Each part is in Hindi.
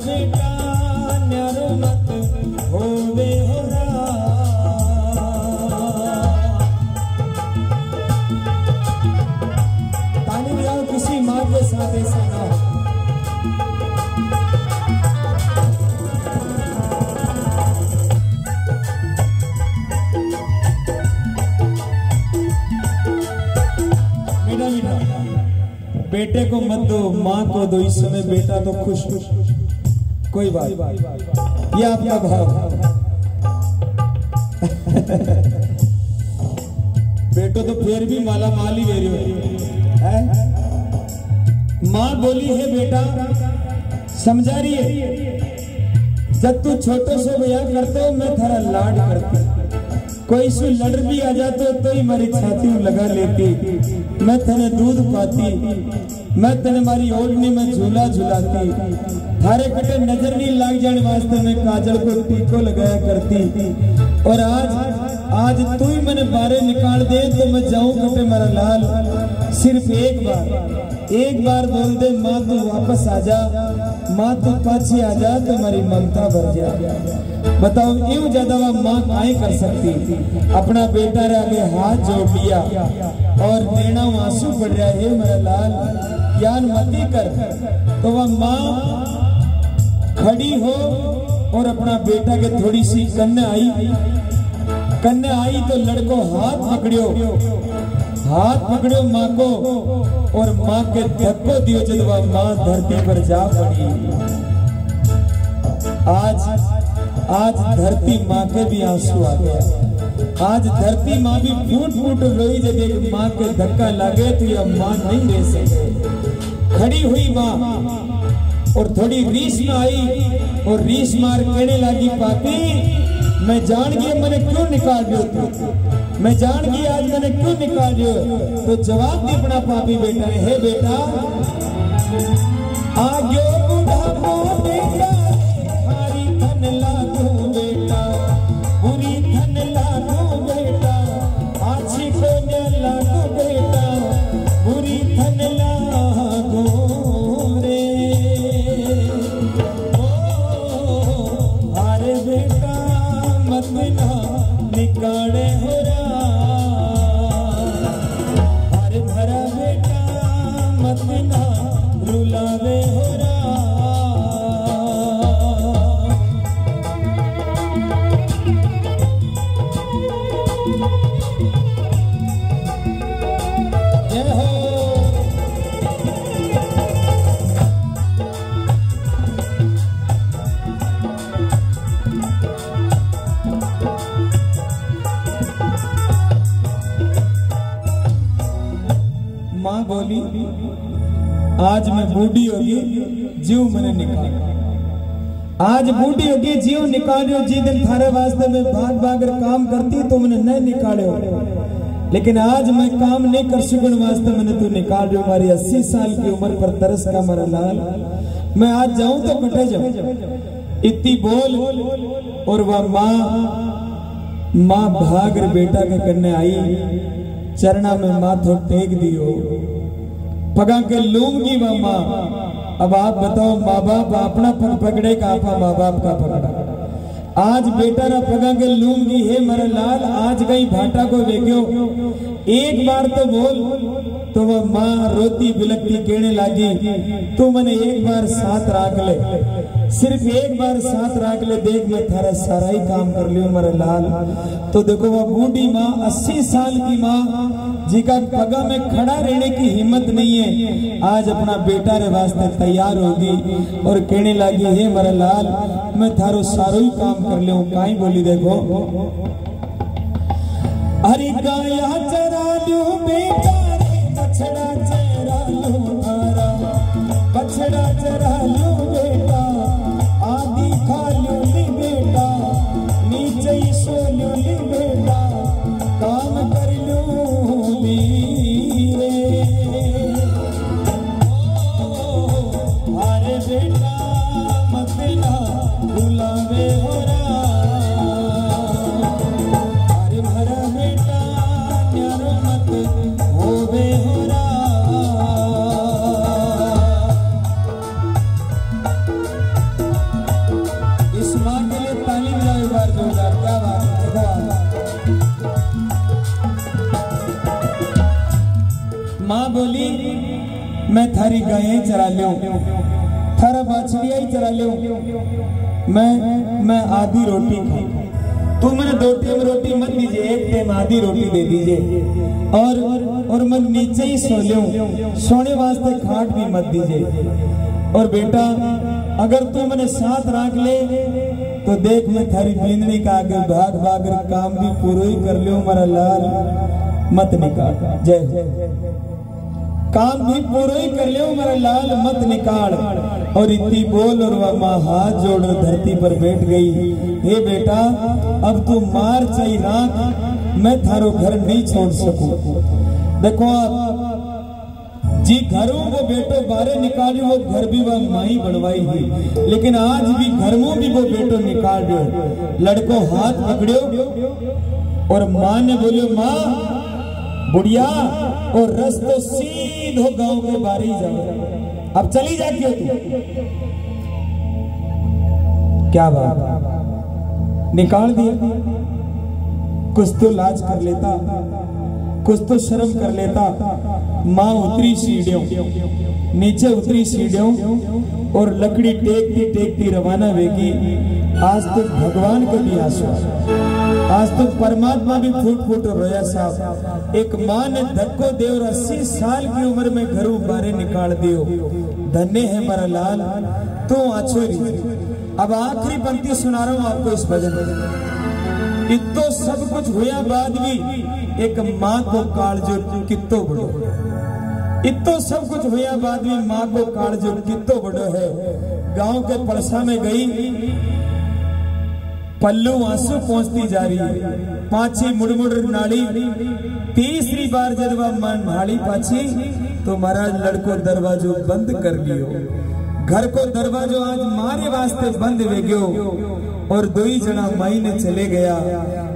बेटा न्यारो मत होवे हो ताली बजाओ किसी माँ के साथ ऐसा ना हो। बेटे को मत दो, माँ को दो। इस समय बेटा तो खुश कोई बात, ये आपका भाव। बेटो तो फिर भी माला माल ही मेरी है। माँ बोली है बेटा समझा रही है, जब तू छोटे से भैया करते हो मैं थारा लाड करती, कोई सु लड़ भी आ जाते तो ही मेरी छाती में लगा लेती, मैं तेने दूध पाती, मैं तेने मारी ओढ़नी में झूला झुलाती, थारे कटे नजर नहीं लाग जाने वास्ते मैं काजल को टीको लगाया करती। और आज तू ही मैंने बारे निकाल दे तो मैं जाऊं कटे मेरा लाल। सिर्फ एक बार बोल दे माँ तू वापस आ जा, माँ तू पाछी आ जा तो मेरी ममता भर जा। बताओ यूं ज्यादा वह माँ काहे कर सकती। अपना बेटा रे आगे हाथ जोड़ लिया और नैना आंसू पड़ रहा है मेरा लाल ज्ञान मती कर। तो वह माँ खड़ी हो और अपना बेटा के थोड़ी सी कन्या आई तो लड़को हाथ पकड़ियो माँ को और माँ के धक्को दियो जब वह माँ धरती पर जा पड़ी। आज धरती माँ के भी आंसू आ गया। आज धरती माँ भी फूट फूट रोई जब एक माँ के धक्का लगे तो यह माँ नहीं रह सके। खड़ी हुई माँ और थोड़ी रीस में आई और रीस मार कहने लगी पापी मैं जान गई मैंने क्यों निकाल दियो तू, मैं जान गई आज मैंने क्यों निकाल दियो। तो जवाब दी अपना पापी बेटा ने, हे बेटा आगे बुढ़ापो बेटा भारी धन लागू बेटा, बुरी धन लागू बेटा, आछी को न लागू बेटा, बुरी धन लागू रे। ओ अरे बेटा मत ना निकाले हो अरे भरा बेटा मत ना रुलावे हो माँ बोली आज मैं बूढ़ी होगी जीव मैंने निकाल, आज बूढ़ी होगी जीव निकालियो। जी दिन थारे वास्ते में भाग भाग काम करती तो मैंने नहीं निकाले, लेकिन आज मैं काम नहीं कर सकूं वास्ते मैंने तू निकाल रही। हमारी 80 साल की उम्र पर तरस का मेरा लाल, मैं आज जाऊं तो कटे जाऊं। इतनी बोल और वह माँ भाग बेटा के करने आई, चरणा में माथो टेक दियो, पगा के लूंगी वह माँ। अब आप बताओ माँ बाप अपना पग पकड़े का आपा माँ बाप का पकड़ा। आज बेटा ना पगा के लूंगी है मेरा लाल, आज कहीं भाटा को देखो एक बार तो बोल। तो वह माँ रोती बिलकती कहने लगी तू मैंने एक बार साथ राख ले, सिर्फ एक बार साथ राख ले, देख मैं थारा सारा ही काम कर लियो मेरा लाल। तो देखो वह बूढ़ी माँ 80 साल की माँ जिका पगा में खड़ा रहने की हिम्मत नहीं है, आज अपना बेटा रे वास्ते तैयार होगी और कहने लगी हे मेरा लाल मैं थारो सारो ही काम कर लियो। काई बोली देखो हरी गाया चरा लियो बेटा रे, बछड़ा चरा लियो थारा, बछड़ा चरा लियो बेटा, आदि खा लियो ली बेटा, नीचे ही सो लियो ली बेटा, काम कर लियो ली रे। अरे बेटा मत ना भुलावे हो अरे भरा बेटा न्यारो मत होवे हो बोली मैं थारी गायें चरा लूं, थारा बाछड़िया ही चरा लूं, मैं आधी रोटी खाऊं, तू मैंने 2 टाइम रोटी मत दीजिए, 1 टाइम आधी रोटी दे दीजिए, और मैं नीचे ही सो लूं, सोने वास्ते खाट भी मत दीजिए। और बेटा अगर तू मैंने साथ रख ले तो देख मैं थारी बींदनी का आगे भाग भाग काम भी पूरा ही कर लियो, मेरा लाल मत निकाल, जय काम भी पूरा ही कर लियो, मेरा लाल मत निकाल। और इतनी बोल और वह माँ हाथ जोड़ धरती पर बैठ गई, हे बेटा अब तू मार चाहे राख, मैं थारो घर नहीं छोड़ सकूं। देखो आप जी घरों वो बेटो बारे निकाली, वो घर भी वह माई बनवाई ही, लेकिन आज भी घर में भी वो बेटो निकाल दो, लड़को हाथ पकड़ो और माँ ने बोलियो माँ बुढ़िया और रस्तो सीधो गांव के बारे ही जाओ, अब चली जा क्यों तू, क्या बात निकाल दिया, कुछ तो लाज कर लेता, कुछ तो शर्म कर लेता। माँ उतरी सीढ़ियों, नीचे उतरी सीढ़ियों और लकड़ी टेकती टेकती रवाना वेगी। आज तो भगवान को भी आंसू, आज तो परमात्मा भी फूट फूट रोया साहब। एक माँ ने धक्को दे और 80 साल की उम्र में घरों बारे निकाल दियो, धन्य है मेरा लाल तू आछोरी। अब आखिरी पंक्ति सुना रहा हूं आपको इस भजन में। इतो सब कुछ हुआ बाद भी एक माँ को काल जो कितो बड़ो, इतो सब कुछ हुआ बाद भी माँ को काल जो कितो बड़ो है। गांव के पड़सा में गई, पल्लू आंसू पहुंचती जा रही है, पाछी मुड़मुड़ नाड़ी, तीसरी बार जब वह नाड़ी पाछी तो महाराज लड़को दरवाजो बंद कर लियो, घर को दरवाजो आज मारे वास्ते बंद वे गयो। और 2 जना माई ने चले गया,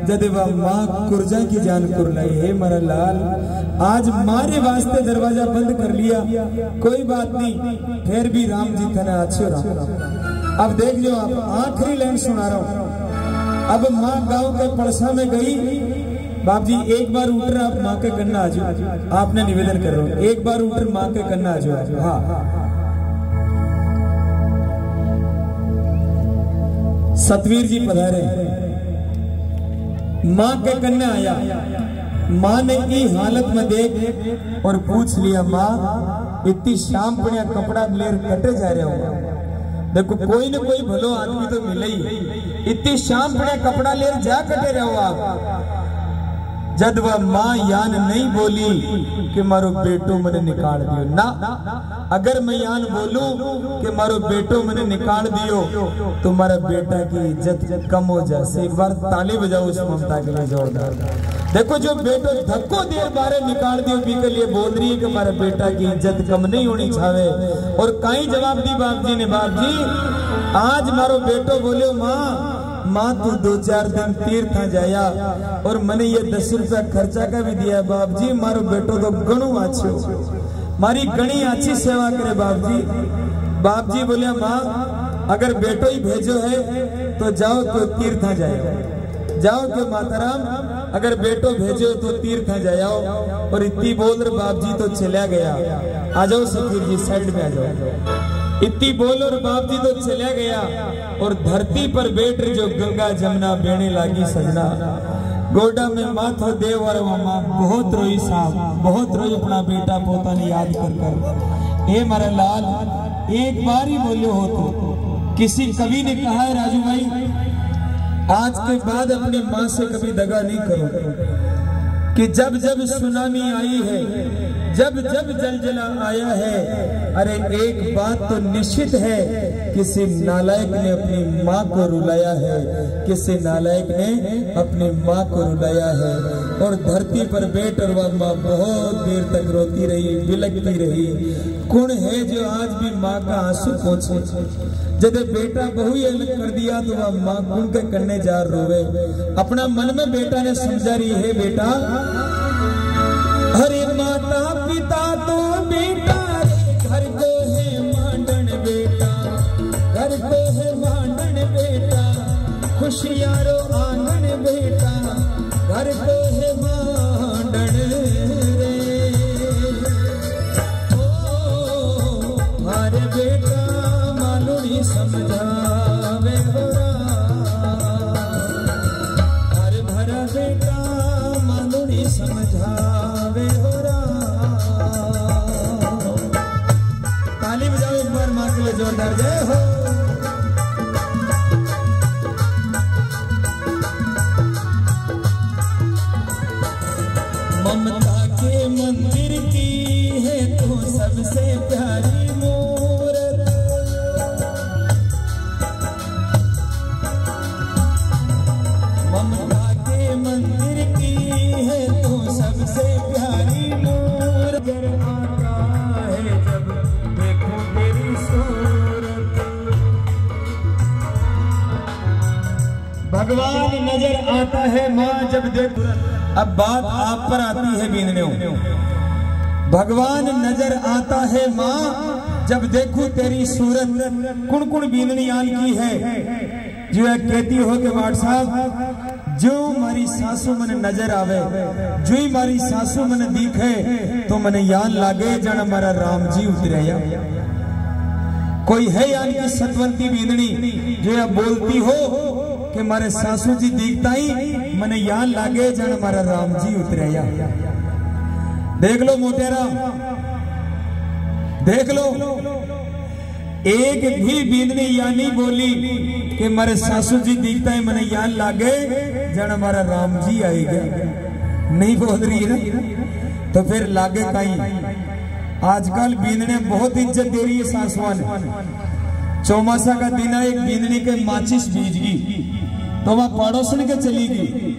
जब वह माँ कुर्जा की जान कुरलाई, है मेरा लाल आज मारे वास्ते दरवाजा बंद कर लिया, कोई बात नहीं फिर भी राम जी थे अच्छे राम। अब देख लो आप आखिरी लाइन सुना रहा हूं। अब माँ गांव के पड़सा में गई, बाप जी एक बार उठर आप माँ के कन्ना आ जाओ, आपने निवेदन कर रहा हूं, एक बार उठर माँ के कन्ना आ जाओ। हाँ सतवीर जी पधारे, माँ के कन्या आया, माँ ने की हालत में देख और पूछ लिया माँ इतनी शाम पड़िया कपड़ा लेर कटे जा रहे हो, देखो कोई न कोई भलो आदमी तो मिले ही, इतनी शाम पड़िया कपड़ा लेर जा कटे रहे हो आप। जब वह माँ यान नहीं बोली कि मारो बेटो मैंने निकाल दियो ना, अगर मैं यान बोलूं कि मारो बेटो मैंने निकाल दियो तो मारा बेटा की इज्जत कम हो जाए। एक बार ताली बजाओ उस ममता के लिए जोरदार। देखो जो बेटो धक्को देर बारे निकाल दियो बी के लिए बोल रही है कि हमारा बेटा की इज्जत कम नहीं होनी चाहे। और कहीं जवाब दी बाप जी ने, बाप जी आज मारो बेटो बोले माँ तू 2-4 दिन तीर्थ जाया और मैंने ये 10 रुपया खर्चा का भी दिया, बाप जी मारो बेटो तो गणु अच्छो, मारी गणी अच्छी सेवा करे बाप जी। बाप जी बोले माँ अगर बेटो ही भेजो है तो जाओ तो तीर्थ जाए, जाओ तो माताराम अगर बेटो भेजो तो तीर्थ जाओ। और इतनी बोल रहे बाप जी तो चला गया, आ जाओ सफीर जी साइड में आ जाओ। इतनी बोल और बाप जी तो चला गया और धरती पर बैठ जो गंगा जमुना बेने लागी सजना, गोडा में माथो देव और माँ बहुत रोई साहब, बहुत रोई अपना बेटा पोता ने याद कर कर। ए मेरा लाल एक बार ही बोलो हो तो, किसी कवि ने कहा है राजू भाई आज के बाद अपनी माँ से कभी दगा नहीं करो, कि जब जब सुनामी आई है, जब जब जलजला आया है, अरे एक बात तो निश्चित है किसी नालायक ने अपनी माँ को रुलाया है, किसी नालायक ने अपनी माँ को रुलाया है। और धरती पर बैठ और वह माँ बहुत देर तक रोती रही, बिलखती रही। कौन है जो आज भी माँ का आंसू पोंछे? जब बेटा बहु ही अलग कर दिया तो वह माँ कौन के करने जा रोवे। अपना मन में बेटा ने समझा रही है बेटा, अरे माता पिता तो बेटा घर को है मांडन बेटा, घर को है मांडन बेटा, खुशियारो आंगन बेटा, घर को है मांडन रे। भगवान नजर आता है माँ जब देख। अब बात आप पर आती है बीनने। भगवान नजर आता है माँ जब देखूं तेरी सूरत। कुण कुण बीननी आन की है जो है कहती हो के बाट साहब जो मारी सासू मन नजर आवे, जो ही मारी सासू मन दिखे तो मन यान लागे जन हमारा राम जी उतरया। कोई है यानी कि सतवंती बीननी जो है बोलती हो कि मारे सासू जी दिखता ही मन यान लागे जन हमारा राम जी उतरया। देख लो मोटेरा, देख लो, एक भी बींदनी यानी बोली कि मारे सासू जी दिखता है मन यान लागे जन हमारा राम जी आएगा, नहीं बोल रही है ना। तो फिर लागे कहीं। आजकल बींदने बहुत इज्जत दे रही है सासुआ ने। चौमासा का दिन है, एक बींदनी के माचिस बीज गई तो वह पड़ोसन के चली गई।